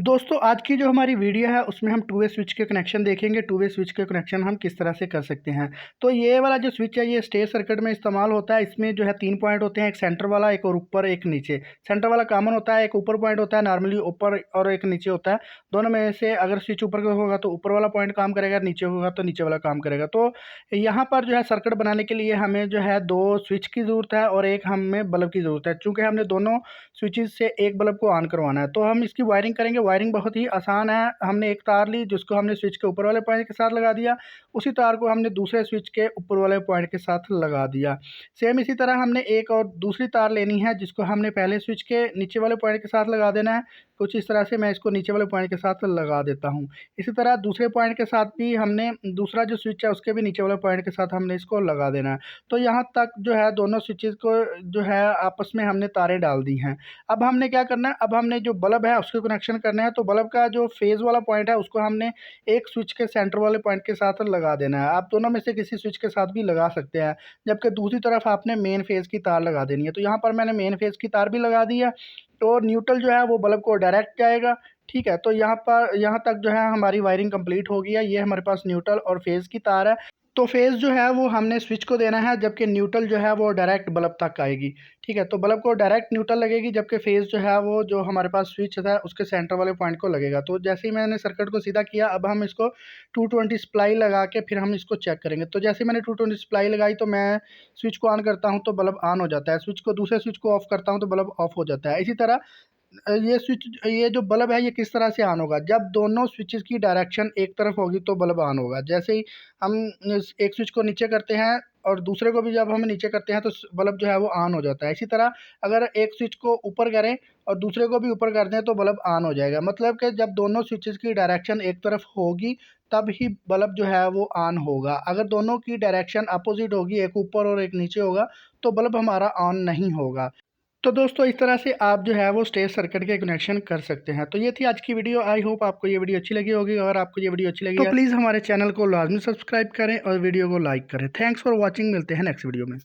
दोस्तों आज की जो हमारी वीडियो है उसमें हम टू वे स्विच के कनेक्शन देखेंगे। टू वे स्विच के कनेक्शन हम किस तरह से कर सकते हैं। तो ये वाला जो स्विच है ये स्टेज सर्किट में इस्तेमाल होता है। इसमें जो है 3 पॉइंट होते हैं, एक सेंटर वाला, एक और ऊपर, एक नीचे। सेंटर वाला कॉमन होता है, एक ऊपर पॉइंट होता है नॉर्मली ऊपर, और एक नीचे होता है। दोनों में से अगर स्विच ऊपर का होगा तो ऊपर वाला पॉइंट काम करेगा, नीचे होगा तो नीचे वाला काम करेगा। तो यहाँ पर जो है सर्किट बनाने के लिए हमें जो है 2 स्विच की ज़रूरत है और एक हमें बल्ब की ज़रूरत है। चूँकि हमने दोनों स्विचेस से एक बल्ब को ऑन करवाना है तो हम इसकी वायरिंग करेंगे। वायरिंग बहुत ही आसान है। हमने एक तार ली जिसको हमने स्विच के ऊपर वाले पॉइंट के साथ लगा दिया, उसी तार को हमने दूसरे स्विच के ऊपर वाले पॉइंट के साथ लगा दिया। सेम इसी तरह हमने एक और दूसरी तार लेनी है जिसको हमने पहले स्विच के नीचे वाले पॉइंट के साथ लगा देना है। कुछ इस तरह से मैं इसको नीचे वाले पॉइंट के साथ लगा देता हूँ। इसी तरह दूसरे पॉइंट के साथ भी हमने दूसरा जो स्विच है उसके भी नीचे वाले पॉइंट के साथ हमने इसको लगा देना है। तो यहाँ तक जो है दोनों स्विचेस को जो है आपस में हमने तारें डाल दी हैं। अब हमने क्या करना है, अब हमने जो बल्ब है उसको कनेक्शन करना है। तो बल्ब का जो फेज़ वाला पॉइंट है उसको हमने एक स्विच के सेंटर वाले पॉइंट के साथ लगा देना है। आप दोनों में से किसी स्विच के साथ भी लगा सकते हैं, जबकि दूसरी तरफ आपने मेन फेज़ की तार लगा देनी है। तो यहाँ पर मैंने मेन फेज़ की तार भी लगा दी है। तो न्यूट्रल जो है वो बल्ब को डायरेक्ट जाएगा। ठीक है, तो यहाँ तक जो है हमारी वायरिंग कंप्लीट हो गई है। ये हमारे पास न्यूट्रल और फेज़ की तार है। तो फेज़ जो है वो हमने स्विच को देना है, जबकि न्यूट्रल जो है वो डायरेक्ट बल्ब तक आएगी। ठीक है, तो बल्ब को डायरेक्ट न्यूट्रल लगेगी, जबकि फेज़ जो है वो जो हमारे पास स्विच है उसके सेंटर वाले पॉइंट को लगेगा। तो जैसे ही मैंने सर्किट को सीधा किया, अब हम इसको 220 सप्लाई लगा के फिर हम इसको चेक करेंगे। तो जैसे ही मैंने 220 सप्लाई लगाई तो मैं स्विच को ऑन करता हूँ तो बल्ब ऑन हो जाता है। स्विच को दूसरे स्विच को ऑफ करता हूँ तो बल्ब ऑफ हो जाता है। इसी तरह ये जो बल्ब है ये किस तरह से ऑन होगा, जब दोनों स्विचेस की डायरेक्शन एक तरफ होगी तो बल्ब ऑन होगा। जैसे ही हम एक स्विच को नीचे करते हैं और दूसरे को भी जब हम नीचे करते हैं तो बल्ब जो है वो ऑन हो जाता है। इसी तरह अगर एक स्विच को ऊपर करें और दूसरे को भी ऊपर कर दें तो बल्ब ऑन हो जाएगा। मतलब कि जब दोनों स्विचेस की डायरेक्शन एक तरफ होगी तब ही बल्ब जो है वो ऑन होगा। अगर दोनों की डायरेक्शन अपोजिट होगी, एक ऊपर और एक नीचे होगा, तो बल्ब हमारा ऑन नहीं होगा। तो दोस्तों इस तरह से आप जो है वो स्टेज सर्किट के कनेक्शन कर सकते हैं। तो ये थी आज की वीडियो। आई होप आपको ये वीडियो अच्छी लगी होगी। अगर आपको ये वीडियो अच्छी लगी तो प्लीज़ हमारे चैनल को लाजमी सब्सक्राइब करें और वीडियो को लाइक करें। Thanks for watching. मिलते हैं नेक्स्ट वीडियो में।